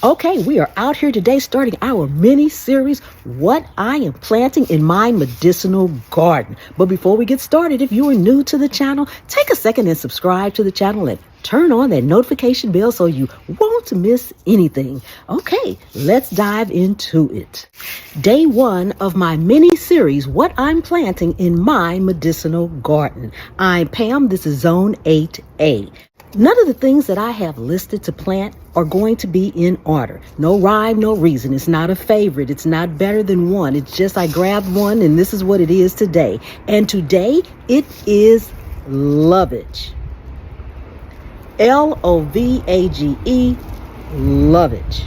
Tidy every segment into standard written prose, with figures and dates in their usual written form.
Okay, we are out here today starting our mini series, What I Am Planting in My Medicinal Garden. But before we get started, if you are new to the channel, take a second and subscribe to the channel and turn on that notification bell so you won't miss anything. Okay, let's dive into it. Day 1 of my mini series, What I'm Planting in My Medicinal Garden. I'm Pam, this is Zone 8A. None of the things that I have listed to plant are going to be in order. No rhyme, no reason. It's not a favorite. It's not better than one. It's just I grabbed one and this is what it is today. And today it is Lovage. L-O-V-A-G-E, Lovage.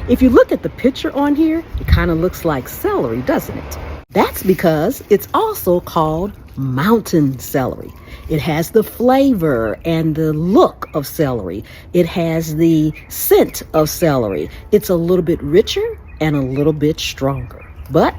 If you look at the picture on here, it kind of looks like celery, doesn't it? That's because it's also called mountain celery. It has the flavor and the look of celery. It has the scent of celery. It's a little bit richer and a little bit stronger, but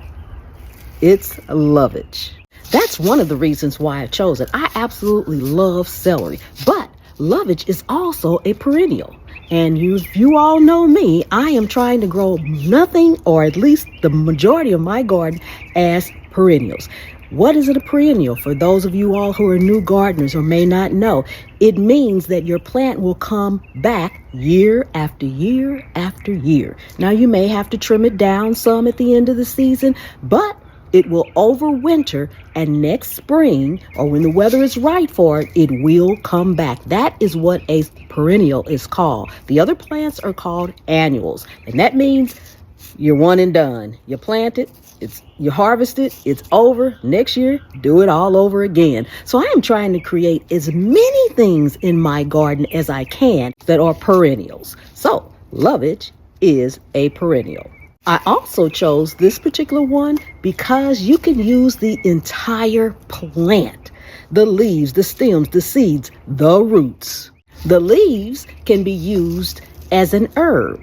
it's Lovage. That's one of the reasons why I chose it. I absolutely love celery, but Lovage is also a perennial. And you all know me, I am trying to grow nothing, or at least the majority of my garden, as perennials. What is it, a perennial? For those of you all who are new gardeners or may not know, it means that your plant will come back year after year after year. Now, you may have to trim it down some at the end of the season, but it will overwinter, and next spring, or when the weather is right for it, it will come back. That is what a perennial is called. The other plants are called annuals, and that means you're one and done. You plant it, you harvest it, it's over. Next year, do it all over again. So I am trying to create as many things in my garden as I can that are perennials. So Lovage is a perennial. I also chose this particular one because you can use the entire plant. The leaves, the stems, the seeds, the roots. The leaves can be used as an herb.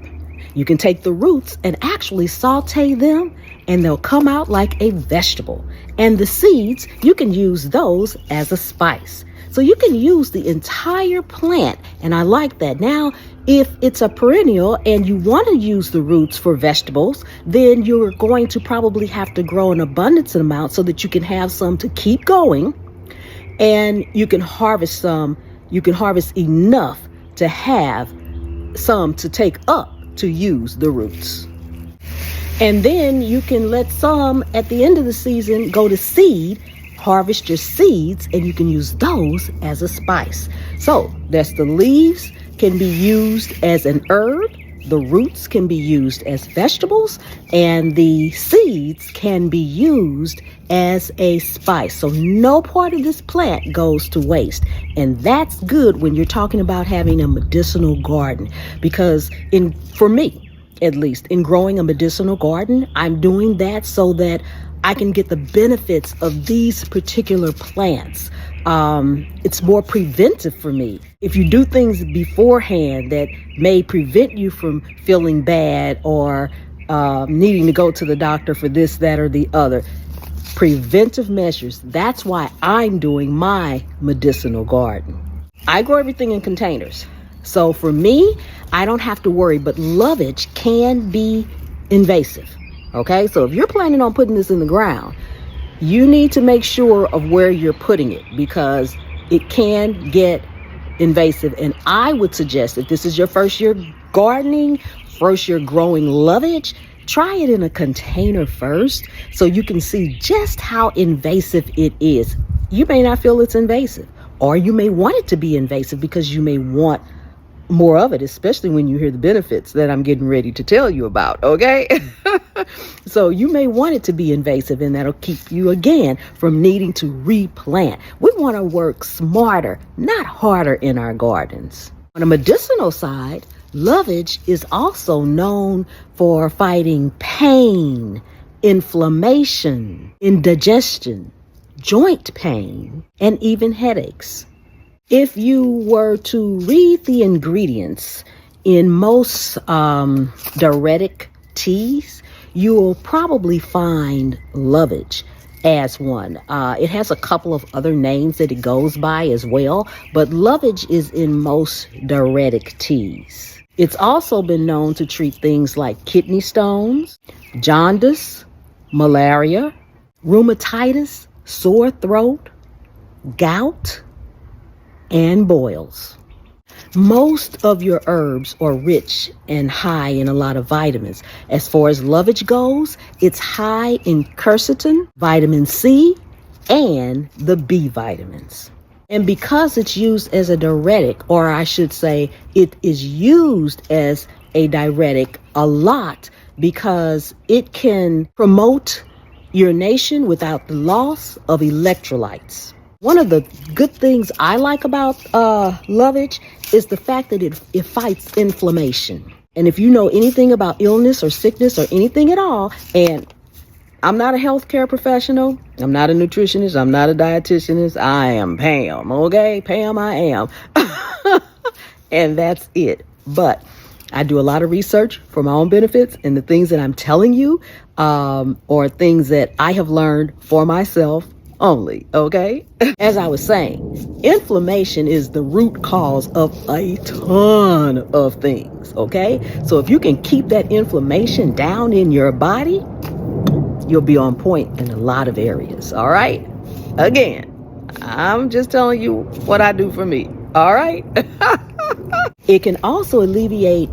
You can take the roots and actually saute them, and they'll come out like a vegetable. And the seeds, you can use those as a spice. So you can use the entire plant, and I like that. Now, if it's a perennial and you want to use the roots for vegetables, then you're going to probably have to grow an abundance amount so that you can have some to keep going, and you can harvest some. You can harvest enough to have some to take up to use the roots. And then you can let some at the end of the season go to seed, harvest your seeds, and you can use those as a spice. So that's the leaves can be used as an herb, the roots can be used as vegetables, and the seeds can be used as a spice. So no part of this plant goes to waste. And that's good when you're talking about having a medicinal garden, because for me, at least in growing a medicinal garden, I'm doing that so that I can get the benefits of these particular plants. It's more preventive for me. If you do things beforehand that may prevent you from feeling bad or needing to go to the doctor for this, that, or the other, preventive measures. That's why I'm doing my medicinal garden. I grow everything in containers. So for me, I don't have to worry, but Lovage can be invasive. Okay, so if you're planning on putting this in the ground, you need to make sure of where you're putting it, because it can get invasive. And I would suggest, if this is your first year gardening, first year growing Lovage, try it in a container first so you can see just how invasive it is. You may not feel it's invasive, or you may want it to be invasive because you may want more of it, especially when you hear the benefits that I'm getting ready to tell you about, okay? So you may want it to be invasive, and that'll keep you, again, from needing to replant. We want to work smarter, not harder in our gardens. On the medicinal side, Lovage is also known for fighting pain, inflammation, indigestion, joint pain, and even headaches. If you were to read the ingredients in most diuretic teas, you will probably find Lovage as one. It has a couple of other names that it goes by as well, but Lovage is in most diuretic teas. It's also been known to treat things like kidney stones, jaundice, malaria, rheumatitis, sore throat, gout, and boils. Most of your herbs are rich and high in a lot of vitamins. As far as Lovage goes, it's high in quercetin, vitamin C, and the B vitamins. And because it's used as a diuretic, or I should say it is used as a diuretic a lot because it can promote urination without the loss of electrolytes. One of the good things I like about Lovage is the fact that it fights inflammation. And if you know anything about illness or sickness or anything at all, and I'm not a healthcare professional, I'm not a nutritionist, I'm not a dietitianist, I am Pam, okay? Pam, I am. And that's it. But I do a lot of research for my own benefits, and the things that I'm telling you are things that I have learned for myself only, okay? As I was saying, inflammation is the root cause of a ton of things, okay? So if you can keep that inflammation down in your body, you'll be on point in a lot of areas, all right? Again, I'm just telling you what I do for me, all right? It can also alleviate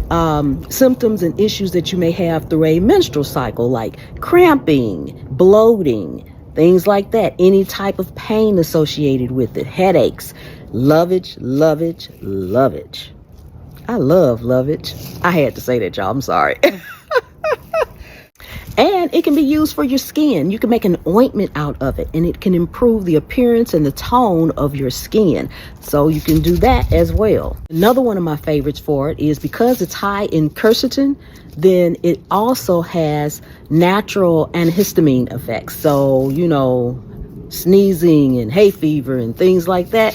symptoms and issues that you may have through a menstrual cycle, like cramping, bloating, things like that. Any type of pain associated with it, headaches. Lovage, Lovage, Lovage. I love Lovage. I had to say that, y'all. I'm sorry. And it can be used for your skin. You can make an ointment out of it, and it can improve the appearance and the tone of your skin. So you can do that as well. Another one of my favorites for it is because it's high in quercetin, then it also has natural antihistamine effects. So, you know, sneezing and hay fever and things like that.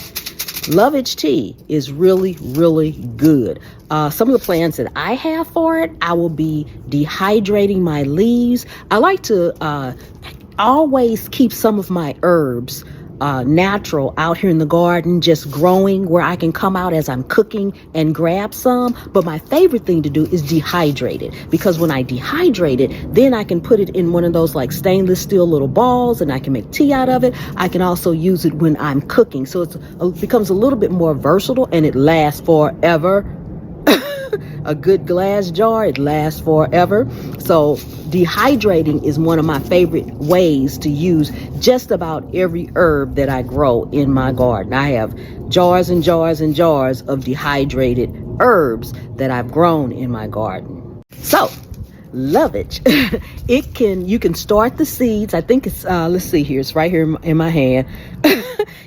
Lovage tea is really, really good. Some of the plans that I have for it, I will be dehydrating my leaves. I like to always keep some of my herbs natural out here in the garden, just growing, where I can come out as I'm cooking and grab some. But my favorite thing to do is dehydrate it, because when I dehydrate it, then I can put it in one of those like stainless steel little balls, and I can make tea out of it. I can also use it when I'm cooking, so it becomes a little bit more versatile, and it lasts forever. A good glass jar, it lasts forever. So dehydrating is one of my favorite ways to use just about every herb that I grow in my garden. I have jars and jars and jars of dehydrated herbs that I've grown in my garden. So Lovage, you can start the seeds. I think it's let's see here, it's right here in my hand.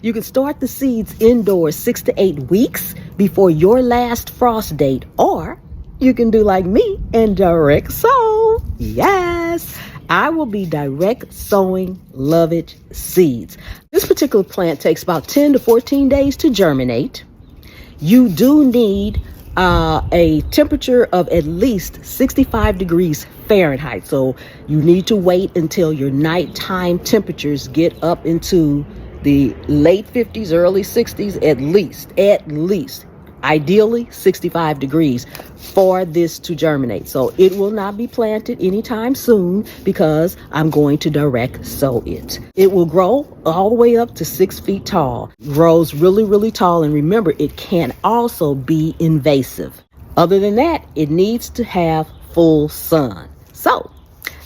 You can start the seeds indoors 6 to 8 weeks before your last frost date, or you can do like me and direct sow. Yes, I will be direct sowing Lovage seeds. This particular plant takes about 10 to 14 days to germinate. You do need a temperature of at least 65 degrees Fahrenheit. So you need to wait until your nighttime temperatures get up into the late 50s, early 60s, at least. Ideally 65 degrees for this to germinate. So it will not be planted anytime soon because I'm going to direct sow it. It will grow all the way up to 6 feet tall. Grows really, really tall. And remember, it can also be invasive. Other than that, it needs to have full sun. So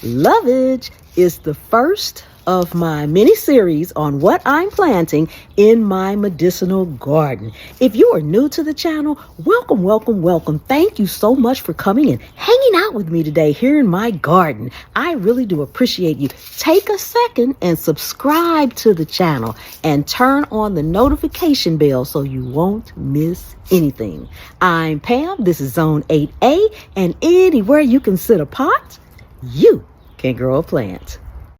Lovage is the first of my mini series on what I'm planting in my medicinal garden. If you are new to the channel, welcome, welcome, welcome. Thank you so much for coming and hanging out with me today here in my garden. I really do appreciate you. Take a second and subscribe to the channel and turn on the notification bell so you won't miss anything. I'm Pam. This is Zone 8A, and anywhere you can sit a pot, you can grow a plant.